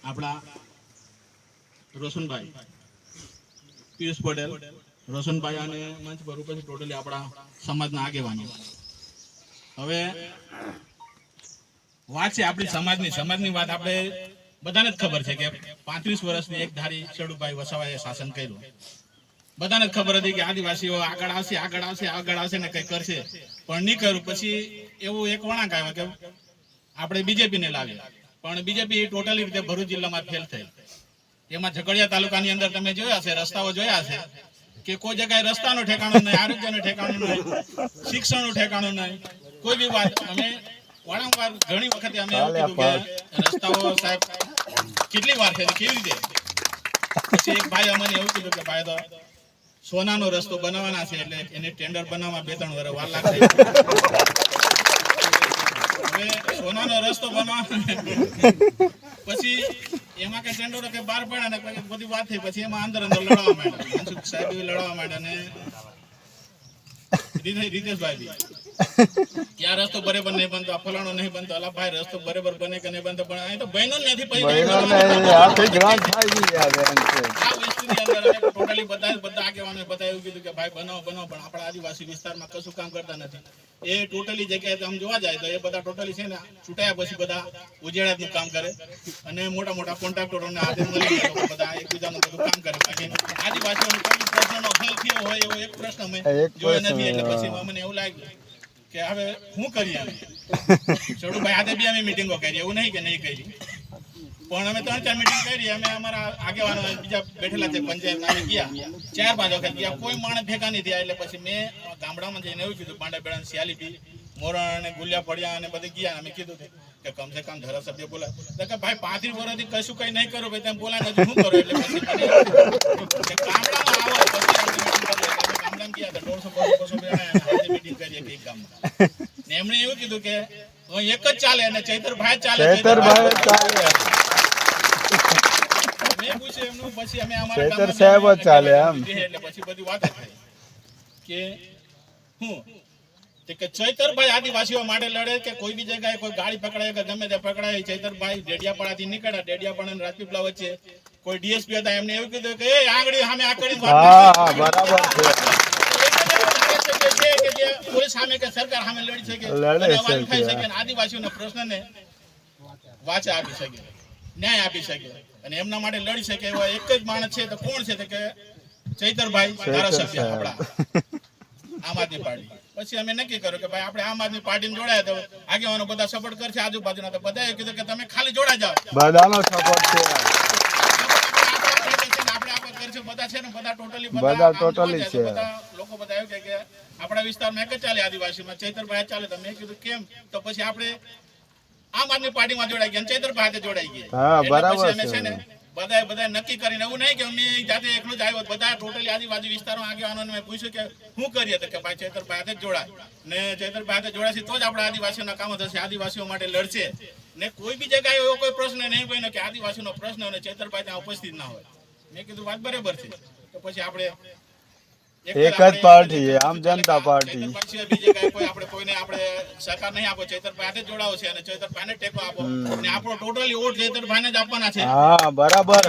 આપણા રોશનભાઈ પિયુષ પટેલ, રોશનભાઈ અને મંચ પર ઉપસ્થિત ટોટલી આપણા સમાજના આગેવાનો. હવે વાત છે આપણી સમાજની વાત આપણે બધાને જ ખબર છે કે 35 વર્ષની એક ધારી ચડુભાઈ વસાવાએ શાસન કર્યું. બધાને જ ખબર હતી કે આદિવાસીઓ આગળ આવશે ને કઈ કરશે, પણ નહીં કર્યું. પછી એવું એક વળાંક આવ્યો કે આપણે બીજેપી ને લાવ્યા, પણ બીજેપી ટોટલી રીતે ભરૂચ જિલ્લામાં ફેલ થઈ. એમાં ઝઘડિયા તાલુકાની અંદર તમે જોયા છે, રસ્તાઓ જોયા છે કે કોઈ જગ્યાએ રસ્તાનું ઠેકાણું નહીં, આરોગ્યનું ઠેકાણું નહીં, શિક્ષણનું ઠેકાણું નહીં, કોઈ બી વાત. અમે વારંવાર ઘણી વખતે અમે એવું કીધું કે રસ્તાઓ સાહેબ કેટલી વાર છે, કેવી રીતે. પછી એક ભાઈ અમને એવું કીધું કે ભાઈ તો સોનાનો રસ્તો બનાવવાના છે, એટલે એને ટેન્ડર બનાવવા 2-3 વર્ષ વાર લાગશે. હવે સોનાનો રસ્તો બનાવવાનો પછી એમાં કઈ ટેન્ડરો કે બહાર પડ્યા ને બધી વાત થઈ. પછી એમાં અંદર લડવા માંડ્યા, મનસુખ સાહેબ લડવા માંડ્યા ને રીતેશભાઈ કે આ રસ્તો બરાબર નહીં બનતો, આ ફલાણો નહીં બનતો. અલા ભાઈ રસ્તો બરાબર બને કે નહીં બનતો, પણ અહીં તો બહેનો નથી. ટોટલી બધા આગેવાનો બધા એવું કીધું કે ભાઈ બનાવો, પણ આપણા આદિવાસી વિસ્તારમાં કશું કામ કરતા નથી. એ ટોટલી જગ્યાએ આમ જોવા જાય તો એ બધા ટોટલી છે ને છૂટાયા પછી બધા ઉજેડાનું કામ કરે અને મોટા મોટા કોન્ટ્રાક્ટરોને હાથે મળી બધા એકબીજાનું બધું કામ કરે. આદિવાસીઓનો કોઈ પ્રશ્નનો હલ થયો હોય એવો એક પ્રશ્ન અમે જોયો નથી. એટલે પછી અમને એવું લાગ્યું કે હવે શું કરીએ. અમે ચડુભાઈ હાથે બી અમે મિટિંગો કરી, એવું નહીં કે નહીં કરી, પણ અમે 3-4 મિટિંગ કરી. અમે અમારા આગેવાનો બીજા બેઠેલા છે પંચાયત અમે ગયા 4-5 વખત ગયા, કોઈ માણસ ભેગા નહીં થયા. એટલે પછી મેં ગામડામાં જઈને એવું કીધું, પાંડાબેડા, સિયાલીપી, મોરણ અને ગુલિયા પડ્યા અને બધે ગયા. અમે કીધું કે કમસે કમ ધારાસભ્ય બોલાય કે ભાઈ 35 વર્ષથી કશું કઈ નહીં કરું, ભાઈ તમે બોલાય નથી શું કરો. એટલે પછી ગામડામાં આવો, ગામડામાં ગયા હતા 150-200 મિટિંગ કરી એક ગામમાં. ને એમણે એવું કીધું કે એક જ ચાલે અને ચૈતરભાઈ ચાલે. મેં પૂછ્યું એમનું, પછી અમે અમારા ગામમાં ચાલે એમ. એટલે પછી બધી વાત થઈ કે હું કે ચૈતરભાઈ આદિવાસીઓ માટે લડે કે કોઈ બી જગ્યાએ કોઈ ગાડી પકડાય કે ગમે તે પકડાય. ચૈતરભાઈ ડેડિયાપાડાથી નીકળ્યા, ડેડિયાપાડા અને રાજપીપળા વચ્ચે કોઈ ડીએસપી હતા, એમને એવું કીધું કે એ આંગળી સામે આકડી બરાબર છે કે જે પોલીસ સામે કે સરકાર સામે લડી શકે, અવાજ ઉઠાવી શકે, આદિવાસીઓના પ્રશ્નને વાચા આપી શકે, ન્યાય આપી શકે અને એમના માટે લડી શકે એવા એક જ માણસ છે. તો કોણ છે? તો કે ચૈતરભાઈ ધારાસભ્ય આપણા આમ આદમી પાર્ટી. પછી અમે નક્કી કર્યું કે ભાઈ આપણે આમ આદમી પાર્ટીને જોડાયા, તો આગેવાનો બધા સપોર્ટ કરશે આજુબાજુના. તો બધાએ કીધું કે તમે ખાલી જોડા જાઓ, બધાનો સપોર્ટ છે. બધા છે ને બધા ટોટલી છે. બધા લોકો બધા એવું કે આપણા વિસ્તારમાં એક જ ચાલે આદિવાસીમાં, ચૈતરભાઈ ચાલે. તો મેં કીધું કેમ? તો પછી આપણે આમ આદમી પાર્ટીમાં જોડાઈ ગયા, ચૈતરભાઈ હાથે જોડાઈ ગયા. બરાબર છે ને બધા નક્કી કરીને, એવું નહીં કે અમે જાતે એકલું જ આવ્યો. બધા ટોટલી આદિવાસી વિસ્તારમાં આગેવાનોને મેં પૂછ્યું કે શું કરીએ, તો કે ભાઈ ચૈતરભાઈ હાથે જ જોડાય ને ચૈતરભાઈ હાથે જોડાશે તો જ આપણા આદિવાસીઓના કામો થશે, આદિવાસીઓ માટે લડશે. ને કોઈ બી જગ્યાએ એવો કોઈ પ્રશ્ન નહીં બન્યો કે આદિવાસીનો પ્રશ્ન અને ચૈતરભાઈ ત્યાં ઉપસ્થિત ના હોય. મેં કીધું વાત બરાબર છે. તો પછી આપણે એક જ પાર્ટી, આમ જનતા પાર્ટી. બીજે કઈ કોઈ આપણે કોઈને આપણે સહકાર નહીં આપો, ચૈતરભાઈ હાથે જોડાવો છે અને ચૈતરભાઈને ટેકો આપો અને આપણો ટોટલી વોટ ચૈતરભાઈને જ આપવાના છે. હા બરાબર.